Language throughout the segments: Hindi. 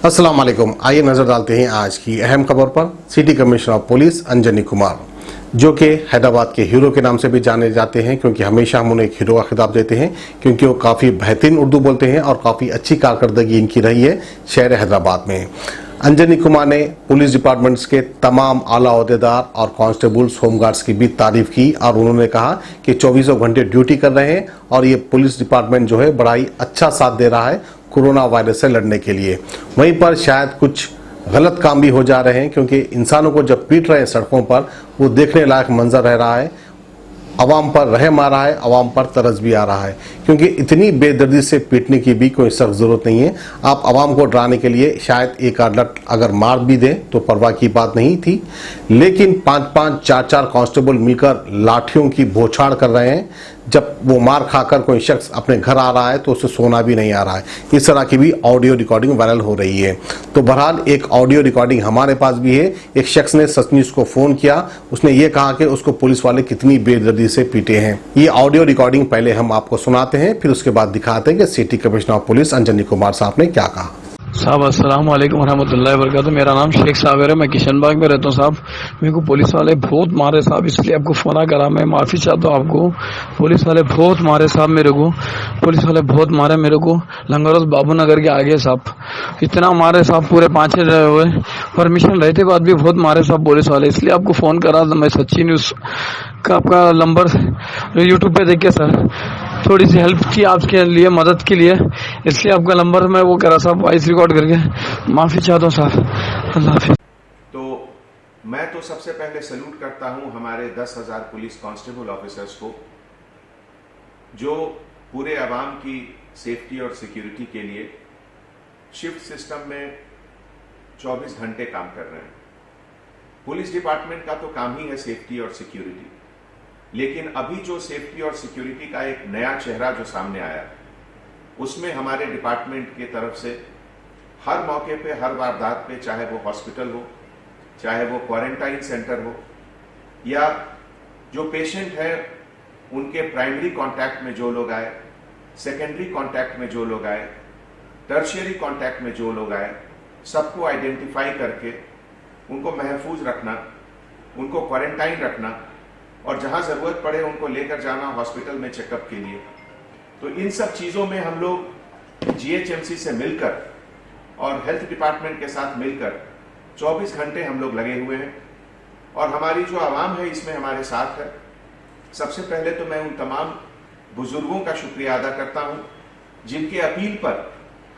अस्सलाम वालेकुम। आइए नजर डालते हैं आज की अहम खबर पर। City commissioner of police Anjani Kumar, जो कि हैदराबाद के हीरो के नाम से भी जाने जाते हैं, क्योंकि हमेशा हम उन्हें एक हीरो का खिताब देते हैं, क्योंकि वो काफ़ी बेहतरीन उर्दू बोलते हैं और काफ़ी अच्छी कारकर्दगी इनकी रही है शहर हैदराबाद में। अंजनी कुमार ने पुलिस डिपार्टमेंट्स के तमाम आला ओहदेदार और कांस्टेबल्स, होमगार्ड्स की भी तारीफ की और उन्होंने कहा कि 24 घंटे ड्यूटी कर रहे हैं और ये पुलिस डिपार्टमेंट जो है बड़ा ही अच्छा साथ दे रहा है कोरोना वायरस से लड़ने के लिए। वहीं पर शायद कुछ गलत काम भी हो जा रहे हैं, क्योंकि इंसानों को जब पीट रहे हैं सड़कों पर, वो देखने लायक मंजर रह रहा है। अवाम पर रहम आ रहा है, अवाम पर तरस भी आ रहा है, क्योंकि इतनी बेदर्दी से पीटने की भी कोई सख्त जरूरत नहीं है। आप अवाम को डराने के लिए शायद एक आध लट अगर मार भी दें तो परवाह की बात नहीं थी, लेकिन 5-5, 4-4 कांस्टेबल मिलकर लाठियों की बौछार कर रहे हैं। जब वो मार खाकर कोई शख्स अपने घर आ रहा है तो उसे सोना भी नहीं आ रहा है। इस तरह की भी ऑडियो रिकॉर्डिंग वायरल हो रही है। तो बहरहाल एक ऑडियो रिकॉर्डिंग हमारे पास भी है। एक शख्स ने सच न्यूज़ को फोन किया, उसने ये कहा कि उसको पुलिस वाले कितनी बेदर्दी से पीटे हैं। ये ऑडियो रिकॉर्डिंग पहले हम आपको सुनाते हैं, फिर उसके बाद दिखाते हैं कि city commissioner of police Anjani Kumar साहब ने क्या कहा। साहब अस्सलाम वालेकुम रहमतुल्लाहि वबरकातुहू। मेरा नाम शेख साबिर है, मैं किशन बाग में रहता हूँ। साहब मेरे को पुलिस वाले बहुत मारे साहब, इसलिए आपको फोन करा। मैं माफ़ी चाहता हूँ आपको। पुलिस वाले बहुत मारे साहब मेरे को, पुलिस वाले बहुत मारे मेरे को। लंगरोज बाबू नगर के आगे साहब इतना मारे साहब, पूरे 5-6 हुए। परमिशन रहते बाद भी बहुत मारे साहब पुलिस वाले, इसलिए आपको फ़ोन करा। मैं सच्ची न्यूज़ का आपका नंबर यूट्यूब पे देख के सर थोड़ी सी हेल्प की आपके लिए, मदद के लिए, इसलिए आपका नंबर मैं वो करा साहब, वॉइस रिकॉर्ड करके। माफ़ी चाहता हूँ साहब, अल्लाह हाफिज़। तो मैं तो सबसे पहले सल्यूट करता हूं हमारे 10,000 पुलिस कांस्टेबल ऑफिसर्स को, जो पूरे आवाम की सेफ्टी और सिक्योरिटी के लिए शिफ्ट सिस्टम में 24 घंटे काम कर रहे हैं। पुलिस डिपार्टमेंट का तो काम ही है सेफ्टी और सिक्योरिटी, लेकिन अभी जो सेफ्टी और सिक्योरिटी का एक नया चेहरा जो सामने आया, उसमें हमारे डिपार्टमेंट की तरफ से हर मौके पे, हर वारदात पे, चाहे वो हॉस्पिटल हो, चाहे वो क्वारंटाइन सेंटर हो, या जो पेशेंट है उनके प्राइमरी कांटेक्ट में जो लोग आए, सेकेंडरी कांटेक्ट में जो लोग आए, टर्शियरी कांटेक्ट में जो लोग आए, सबको आइडेंटिफाई करके उनको महफूज रखना, उनको क्वारंटाइन रखना, और जहां जरूरत पड़े उनको लेकर जाना हॉस्पिटल में चेकअप के लिए। तो इन सब चीजों में हम लोग जीएचएमसी से मिलकर और हेल्थ डिपार्टमेंट के साथ मिलकर 24 घंटे हम लोग लगे हुए हैं, और हमारी जो आवाम है इसमें हमारे साथ है। सबसे पहले तो मैं उन तमाम बुजुर्गों का शुक्रिया अदा करता हूं, जिनके अपील पर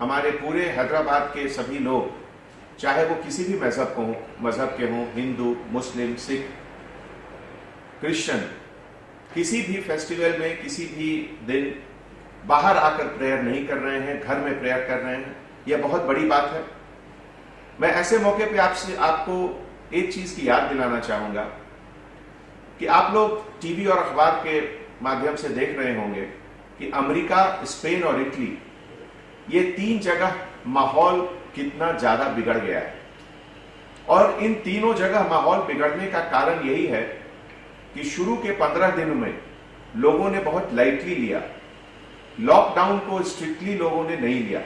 हमारे पूरे हैदराबाद के सभी लोग, चाहे वो किसी भी मजहब के हों, हिंदू, मुस्लिम, सिख, क्रिश्चियन, किसी भी फेस्टिवल में, किसी भी दिन बाहर आकर प्रेयर नहीं कर रहे हैं, घर में प्रेयर कर रहे हैं। यह बहुत बड़ी बात है। मैं ऐसे मौके पे आपको एक चीज की याद दिलाना चाहूंगा कि आप लोग टीवी और अखबार के माध्यम से देख रहे होंगे कि अमेरिका, स्पेन और इटली, ये 3 जगह माहौल कितना ज्यादा बिगड़ गया है। और इन तीनों जगह माहौल बिगड़ने का कारण यही है कि शुरू के 15 दिनों में लोगों ने बहुत लाइटली लिया, लॉकडाउन को स्ट्रिक्टली लोगों ने नहीं लिया।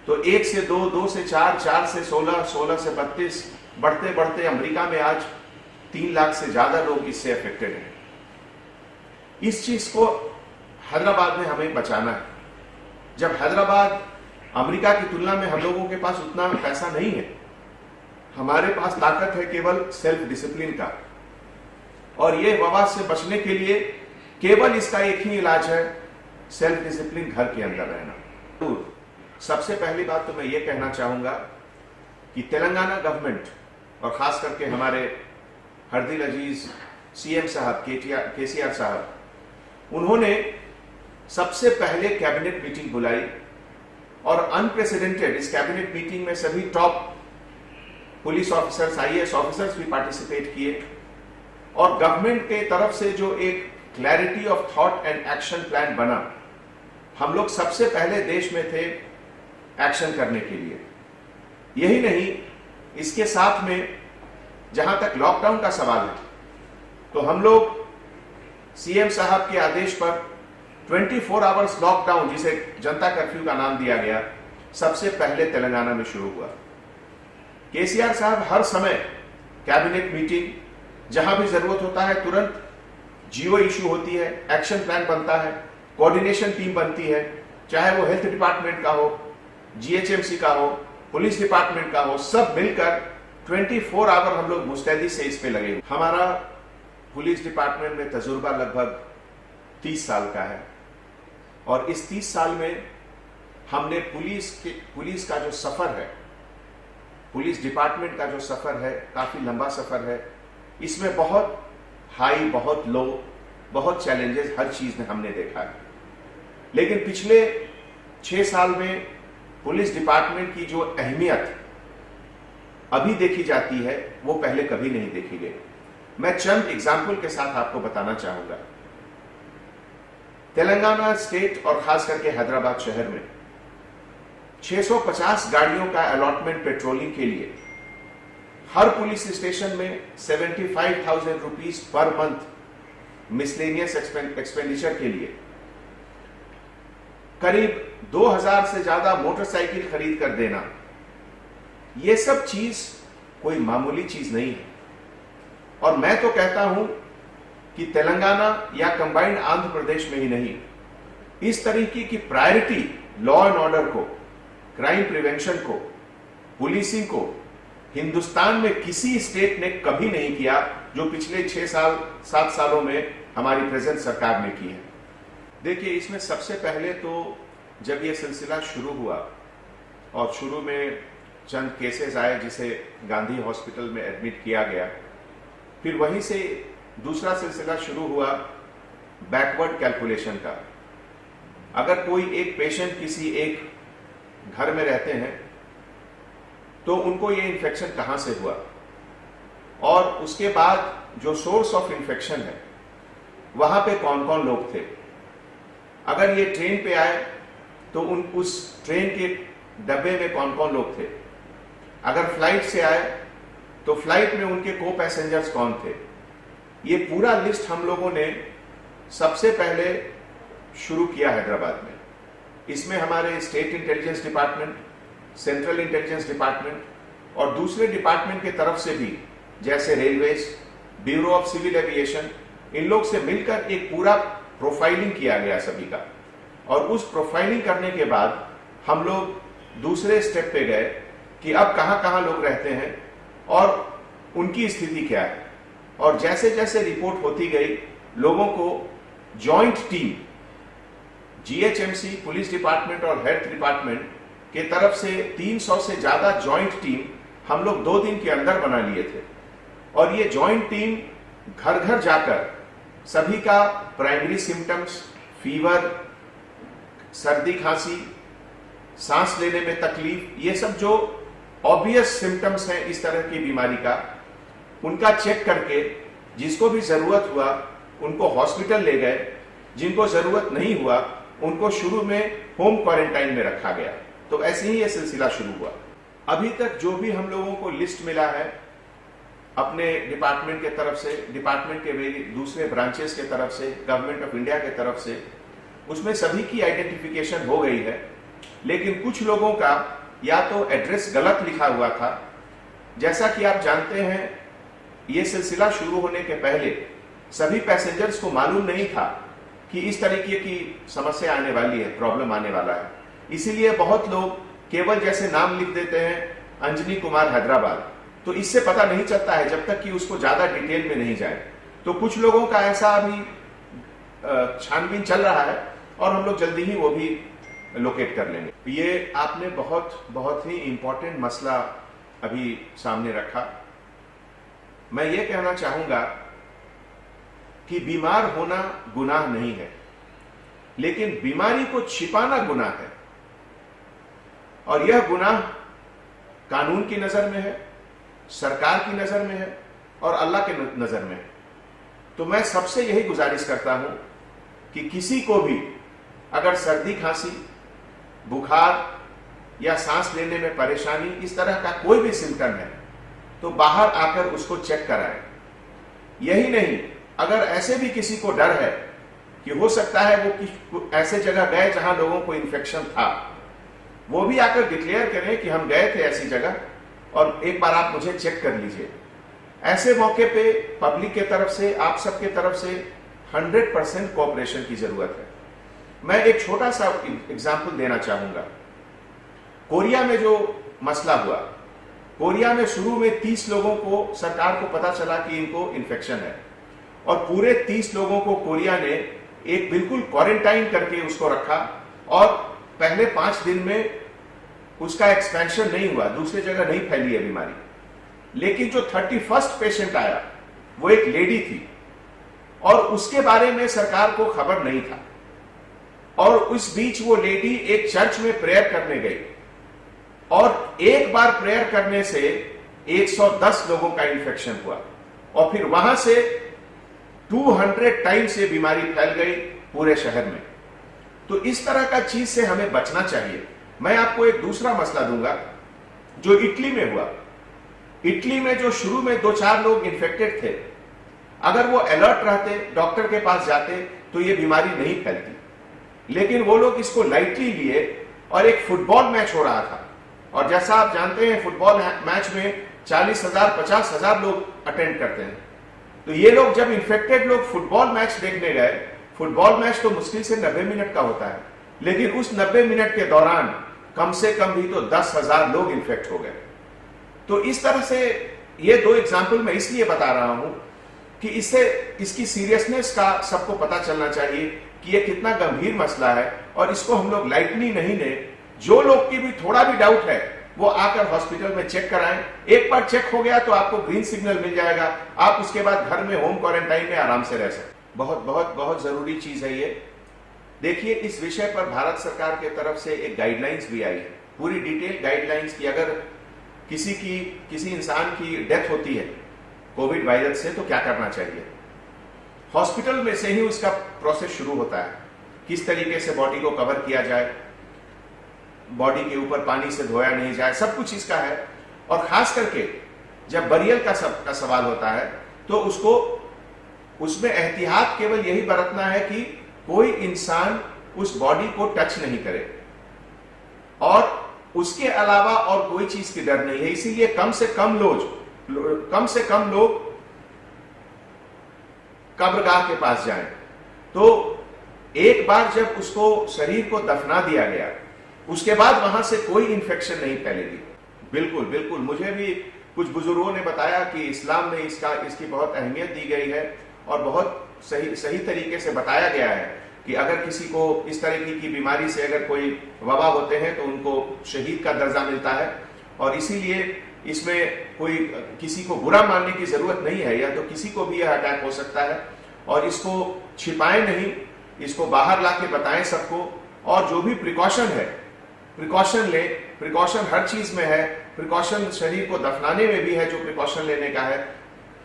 तो 1 से 2, 2 से 4, 4 से 16, 16 से 32, बढ़ते बढ़ते अमेरिका में आज 3 लाख से ज्यादा लोग इससे अफेक्टेड हैं। इस चीज को हैदराबाद में हमें बचाना है। जब हैदराबाद अमेरिका की तुलना में हम लोगों के पास उतना पैसा नहीं है, हमारे पास ताकत है केवल सेल्फ डिसिप्लिन का, और ये वबा से बचने के लिए केवल इसका एक ही इलाज है, सेल्फ डिसिप्लिन, घर के अंदर रहना। सबसे पहली बात तो मैं ये कहना चाहूंगा कि तेलंगाना गवर्नमेंट और खास करके हमारे हरदिल अजीज सीएम साहब केसीआर साहब, उन्होंने सबसे पहले कैबिनेट मीटिंग बुलाई, और अनप्रेसिडेंटेड इस कैबिनेट मीटिंग में सभी top police officers, IAS officers भी पार्टिसिपेट किए, और गवर्नमेंट के तरफ से जो एक clarity of thought and action plan बना, हम लोग सबसे पहले देश में थे एक्शन करने के लिए। यही नहीं, इसके साथ में जहां तक लॉकडाउन का सवाल है, तो हम लोग सीएम साहब के आदेश पर 24 आवर्स लॉकडाउन, जिसे जनता कर्फ्यू का नाम दिया गया, सबसे पहले तेलंगाना में शुरू हुआ। केसीआर साहब हर समय कैबिनेट मीटिंग, जहां भी जरूरत होता है तुरंत जीओ इशू होती है, एक्शन प्लान बनता है, कोऑर्डिनेशन टीम बनती है, चाहे वो हेल्थ डिपार्टमेंट का हो, जीएचएमसी का हो, पुलिस डिपार्टमेंट का हो, सब मिलकर 24 आवर हम लोग मुस्तैदी से इस पे लगे। हमारा पुलिस डिपार्टमेंट में तजुर्बा लगभग 30 साल का है और इस 30 साल में हमने पुलिस का जो सफर है, पुलिस डिपार्टमेंट का जो सफर है, काफी लंबा सफर है। इसमें बहुत हाई, बहुत लो, बहुत चैलेंजेस, हर चीज में हमने देखा है। लेकिन पिछले 6 साल में पुलिस डिपार्टमेंट की जो अहमियत अभी देखी जाती है वो पहले कभी नहीं देखी गई। मैं चंद एग्जाम्पल के साथ आपको बताना चाहूंगा। तेलंगाना स्टेट और खास करके हैदराबाद शहर में 650 गाड़ियों का अलॉटमेंट पेट्रोलिंग के लिए हर पुलिस स्टेशन में 75,000 rupees per month miscellaneous expenditure के लिए, करीब 2000 से ज्यादा मोटरसाइकिल खरीद कर देना, ये सब चीज कोई मामूली चीज नहीं है। और मैं तो कहता हूं कि तेलंगाना या कंबाइंड आंध्र प्रदेश में ही नहीं, इस तरीके की प्रायोरिटी लॉ एंड ऑर्डर को, क्राइम प्रिवेंशन को, पुलिसिंग को हिंदुस्तान में किसी स्टेट ने कभी नहीं किया जो पिछले 6-7 सालों में हमारी प्रेजेंट सरकार ने की है। देखिए, इसमें सबसे पहले तो जब यह सिलसिला शुरू हुआ और शुरू में चंद केसेस आए जिसे गांधी हॉस्पिटल में एडमिट किया गया, फिर वहीं से दूसरा सिलसिला शुरू हुआ बैकवर्ड कैलकुलेशन का। अगर कोई एक पेशेंट किसी एक घर में रहते हैं तो उनको ये इन्फेक्शन कहां से हुआ और उसके बाद जो सोर्स ऑफ इन्फेक्शन है वहां पे कौन कौन लोग थे। अगर ये ट्रेन पे आए तो उस ट्रेन के डब्बे में कौन कौन लोग थे। अगर फ्लाइट से आए तो फ्लाइट में उनके को पैसेंजर्स कौन थे। ये पूरा लिस्ट हम लोगों ने सबसे पहले शुरू किया हैदराबाद में। इसमें हमारे state intelligence department, central intelligence department और दूसरे डिपार्टमेंट के तरफ से भी, जैसे railways, bureau of civil aviation, इन लोग से मिलकर एक पूरा प्रोफाइलिंग किया गया सभी का। और उस प्रोफाइलिंग करने के बाद हम लोग दूसरे स्टेप पे गए कि अब कहां कहां लोग रहते हैं और उनकी स्थिति क्या है। और जैसे जैसे रिपोर्ट होती गई, लोगों को joint team, GHMC, police department और हेल्थ डिपार्टमेंट के तरफ से 300 से ज्यादा जॉइंट टीम हम लोग 2 दिन के अंदर बना लिए थे। और ये जॉइंट टीम घर घर जाकर सभी का प्राइमरी सिम्टम्स, फीवर, सर्दी खांसी, सांस लेने में तकलीफ, ये सब जो ऑब्वियस सिम्टम्स हैं इस तरह की बीमारी का, उनका चेक करके जिसको भी जरूरत हुआ उनको हॉस्पिटल ले गए, जिनको जरूरत नहीं हुआ उनको शुरू में होम क्वारंटाइन में रखा गया। तो ऐसे ही यह सिलसिला शुरू हुआ। अभी तक जो भी हम लोगों को लिस्ट मिला है अपने डिपार्टमेंट के तरफ से, डिपार्टमेंट के दूसरे ब्रांचेस के तरफ से, गवर्नमेंट ऑफ इंडिया के तरफ से, उसमें सभी की आइडेंटिफिकेशन हो गई है। लेकिन कुछ लोगों का या तो एड्रेस गलत लिखा हुआ था। जैसा कि आप जानते हैं, यह सिलसिला शुरू होने के पहले सभी पैसेंजर्स को मालूम नहीं था कि इस तरीके की समस्या आने वाली है, प्रॉब्लम आने वाला है। इसीलिए बहुत लोग केवल जैसे नाम लिख देते हैं अंजनी कुमार हैदराबाद, तो इससे पता नहीं चलता है जब तक कि उसको ज्यादा डिटेल में नहीं जाए। तो कुछ लोगों का ऐसा अभी छानबीन चल रहा है और हम लोग जल्दी ही वो भी लोकेट कर लेंगे। ये आपने बहुत ही इंपॉर्टेंट मसला अभी सामने रखा। मैं ये कहना चाहूंगा कि बीमार होना गुनाह नहीं है, लेकिन बीमारी को छिपाना गुनाह है। और यह गुनाह कानून की नजर में है, सरकार की नजर में है और अल्लाह के नजर में है। तो मैं सबसे यही गुजारिश करता हूं कि किसी को भी अगर सर्दी खांसी, बुखार या सांस लेने में परेशानी, इस तरह का कोई भी सिम्टम है तो बाहर आकर उसको चेक कराएं। यही नहीं, अगर ऐसे भी किसी को डर है कि हो सकता है वो ऐसे जगह गए जहां लोगों को इन्फेक्शन था, वो भी आकर डिक्लेयर करें कि हम गए थे ऐसी जगह और एक बार आप मुझे चेक कर लीजिए। ऐसे मौके पे पब्लिक के तरफ से, आप सबके तरफ से 100% कोऑपरेशन की जरूरत है। मैं एक छोटा सा एग्जाम्पल देना चाहूंगा। कोरिया में जो मसला हुआ, कोरिया में शुरू में 30 लोगों को सरकार को पता चला कि इनको इन्फेक्शन है और पूरे 30 लोगों को कोरिया ने एक बिल्कुल क्वारंटाइन करके उसको रखा और पहले 5 दिन में उसका एक्सपेंशन नहीं हुआ, दूसरी जगह नहीं फैली है बीमारी। लेकिन जो 31st पेशेंट आया वो एक लेडी थी और उसके बारे में सरकार को खबर नहीं था और उस बीच वो लेडी एक चर्च में प्रेयर करने गई और एक बार प्रेयर करने से 110 लोगों का इन्फेक्शन हुआ और फिर वहां से 200 टाइम्स ये बीमारी फैल गई पूरे शहर में। तो इस तरह का चीज से हमें बचना चाहिए। मैं आपको एक दूसरा मसला दूंगा जो इटली में हुआ। इटली में जो शुरू में 2-4 लोग इन्फेक्टेड थे, अगर वो अलर्ट रहते, डॉक्टर के पास जाते तो ये बीमारी नहीं फैलती। लेकिन वो लोग इसको लाइटली लिए और एक फुटबॉल मैच हो रहा था और जैसा आप जानते हैं फुटबॉल मैच में 40,000 50,000 लोग अटेंड करते हैं। तो ये लोग जब इन्फेक्टेड लोग फुटबॉल मैच देखने गए, फुटबॉल मैच तो मुश्किल से 90 मिनट का होता है, लेकिन उस 90 मिनट के दौरान कम से कम भी तो 10,000 लोग इन्फेक्ट हो गए। तो इस तरह से ये 2 एग्जाम्पल मैं इसलिए बता रहा हूं कि इससे इसकी सीरियसनेस का सबको पता चलना चाहिए कि ये कितना गंभीर मसला है और इसको हम लोग लाइटली नहीं लें। जो लोग की भी थोड़ा भी डाउट है वो आकर हॉस्पिटल में चेक कराएं। एक बार चेक हो गया तो आपको ग्रीन सिग्नल मिल जाएगा, आप उसके बाद घर में होम क्वारंटाइन में आराम से रह सकते। बहुत बहुत बहुत जरूरी चीज है ये। देखिए, इस विषय पर भारत सरकार के तरफ से एक गाइडलाइंस भी आई है, पूरी डिटेल गाइडलाइंस की। अगर किसी इंसान की डेथ होती है कोविड वायरस से तो क्या करना चाहिए। हॉस्पिटल में से ही उसका प्रोसेस शुरू होता है, किस तरीके से बॉडी को कवर किया जाए, बॉडी के ऊपर पानी से धोया नहीं जाए, सब कुछ इसका है। और खास करके जब बरियल का सवाल होता है तो उसमें एहतियात केवल यही बरतना है कि कोई इंसान उस बॉडी को टच नहीं करे और उसके अलावा और कोई चीज की डर नहीं है। इसीलिए कम से कम लोग कब्रगाह के पास जाएं। तो एक बार जब उसको शरीर को दफना दिया गया उसके बाद वहां से कोई इंफेक्शन नहीं फैलेगी। बिल्कुल बिल्कुल, मुझे भी कुछ बुजुर्गों ने बताया कि इस्लाम में इसकी बहुत अहमियत दी गई है और बहुत सही तरीके से बताया गया है कि अगर किसी को इस तरह की बीमारी से अगर कोई वबा होते हैं तो उनको शहीद का दर्जा मिलता है। और इसीलिए इसमें कोई किसी को बुरा मानने की जरूरत नहीं है, या तो किसी को भी यह अटैक हो सकता है और इसको छिपाएं नहीं, इसको बाहर लाके बताएं सबको। और जो भी प्रिकॉशन है प्रिकॉशन ले, प्रिकॉशन हर चीज में है, प्रिकॉशन शरीर को दफनाने में भी है, जो प्रिकॉशन लेने का है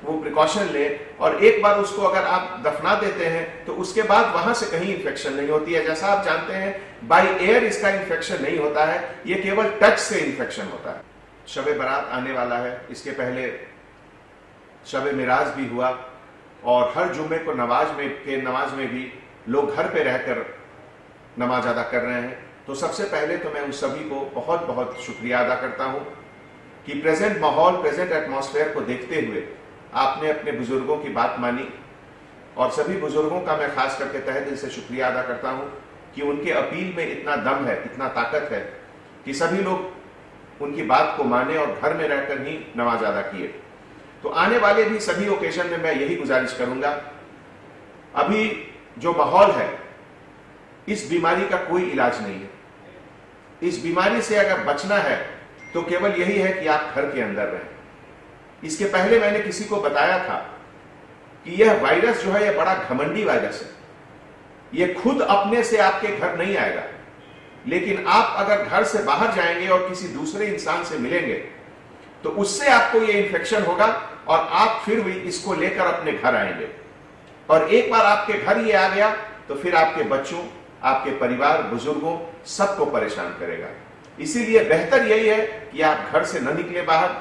वो प्रिकॉशन ले। और एक बार उसको अगर आप दफना देते हैं तो उसके बाद वहां से कहीं इंफेक्शन नहीं होती है। जैसा आप जानते हैं बाय एयर इसका इंफेक्शन नहीं होता है, ये केवल टच से इंफेक्शन होता है। शब बारात आने वाला है, इसके पहले शब मिराज भी हुआ और हर जुम्मे को नमाज में भी लोग घर पे रहकर नमाज अदा कर रहे हैं। तो सबसे पहले तो मैं उन सभी को बहुत बहुत शुक्रिया अदा करता हूं कि प्रेजेंट माहौल, प्रेजेंट एटमॉस्फेयर को देखते हुए आपने अपने बुजुर्गों की बात मानी। और सभी बुजुर्गों का मैं खास करके तहे दिल से शुक्रिया अदा करता हूं कि उनके अपील में इतना दम है, इतना ताकत है कि सभी लोग उनकी बात को माने और घर में रहकर ही नमाज अदा किए। तो आने वाले भी सभी ओकेजन में मैं यही गुजारिश करूंगा, अभी जो माहौल है, इस बीमारी का कोई इलाज नहीं है। इस बीमारी से अगर बचना है तो केवल यही है कि आप घर के अंदर रहें। इसके पहले मैंने किसी को बताया था कि यह वायरस जो है यह बड़ा घमंडी वायरस है। यह खुद अपने से आपके घर नहीं आएगा, लेकिन आप अगर घर से बाहर जाएंगे और किसी दूसरे इंसान से मिलेंगे तो उससे आपको यह इंफेक्शन होगा और आप फिर भी इसको लेकर अपने घर आएंगे। और एक बार आपके घर ये आ गया तो फिर आपके बच्चों, आपके परिवार, बुजुर्गों सबको परेशान करेगा। इसीलिए बेहतर यही है कि आप घर से न निकले बाहर।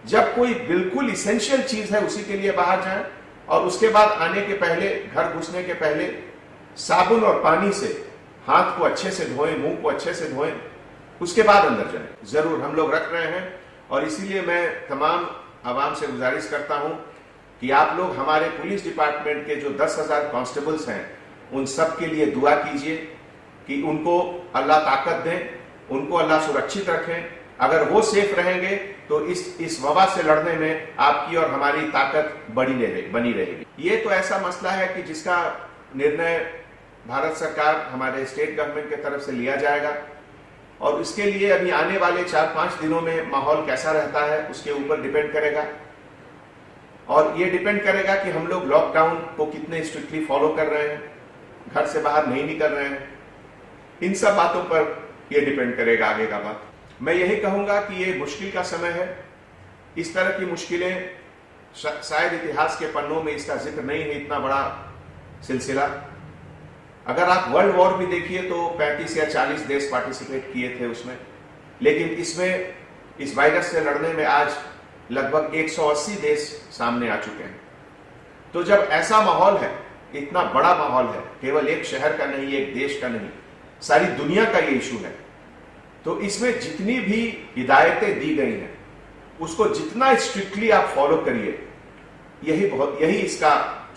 जब कोई बिल्कुल इसेंशियल चीज है उसी के लिए बाहर जाएं और उसके बाद आने के पहले, घर घुसने के पहले साबुन और पानी से हाथ को अच्छे से धोएं, मुंह को अच्छे से धोएं। उसके बाद अंदर जाएं। जरूर हम लोग रख रहे हैं और इसीलिए मैं तमाम आवाम से गुजारिश करता हूं कि आप लोग हमारे पुलिस डिपार्टमेंट के जो 10,000 कांस्टेबल्स हैं उन सब के लिए दुआ कीजिए कि उनको अल्लाह ताकत दें, उनको अल्लाह सुरक्षित रखें। अगर वो सेफ रहेंगे तो इस वबा से लड़ने में आपकी और हमारी ताकत बनी रहेगी। ये तो ऐसा मसला है कि जिसका निर्णय भारत सरकार हमारे स्टेट गवर्नमेंट की तरफ से लिया जाएगा और इसके लिए अभी आने वाले 4-5 दिनों में माहौल कैसा रहता है उसके ऊपर डिपेंड करेगा और ये डिपेंड करेगा कि हम लोग लॉकडाउन को कितने स्ट्रिक्टली फॉलो कर रहे हैं, घर से बाहर नहीं निकल रहे हैं। इन सब बातों पर ये डिपेंड करेगा आगे का बात। मैं यही कहूंगा कि ये मुश्किल का समय है। इस तरह की मुश्किलें शायद इतिहास के पन्नों में इसका जिक्र नहीं है, इतना बड़ा सिलसिला। अगर आप वर्ल्ड वॉर भी देखिए तो 35 या 40 देश पार्टिसिपेट किए थे उसमें, लेकिन इसमें इस वायरस से लड़ने में आज लगभग 180 देश सामने आ चुके हैं। तो जब ऐसा माहौल है, इतना बड़ा माहौल है, केवल एक शहर का नहीं, एक देश का नहीं, सारी दुनिया का ये इशू है, तो इसमें जितनी भी हिदायतें दी गई हैं उसको जितना स्ट्रिक्टली आप फॉलो करिए, यही इसका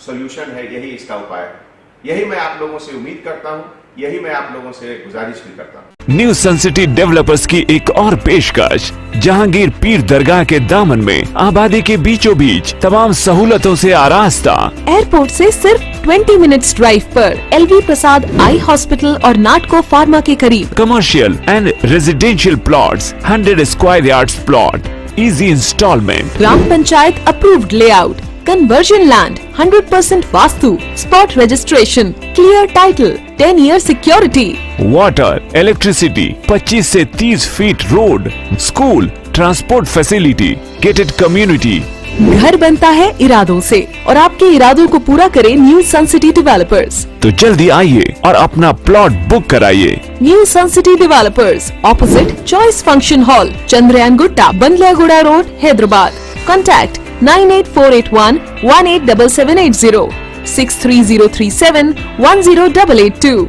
सॉल्यूशन है, यही इसका उपाय है। यही मैं आप लोगों से उम्मीद करता हूं, यही मैं आप लोगों से गुजारिश भी करता हूं। न्यू सन सिटी डेवलपर्स की एक और पेशकश, जहांगीर पीर दरगाह के दामन में आबादी के बीचों बीच तमाम सहूलतों से आरास्ता, एयरपोर्ट से सिर्फ 20 मिनट्स ड्राइव पर LV प्रसाद आई हॉस्पिटल और नाटको फार्मा के करीब। Commercial and residential plots, 100 square yards plot, easy instalment, gram panchayat approved layout, conversion land, 100% vastu, spot registration, clear title, 10 year security, water, electricity, 25 से 30 feet road, school, transport facility, gated community. घर बनता है इरादों से और आपके इरादों को पूरा करे न्यू सन सिटी डेवलपर्स। तो जल्दी आइए और अपना प्लॉट बुक कराइए। New Sun City developers, opposite Choice function hall, Chandrayangutta, Bandlaguda road, Hyderabad. Contact 98481 187780 63037 10882।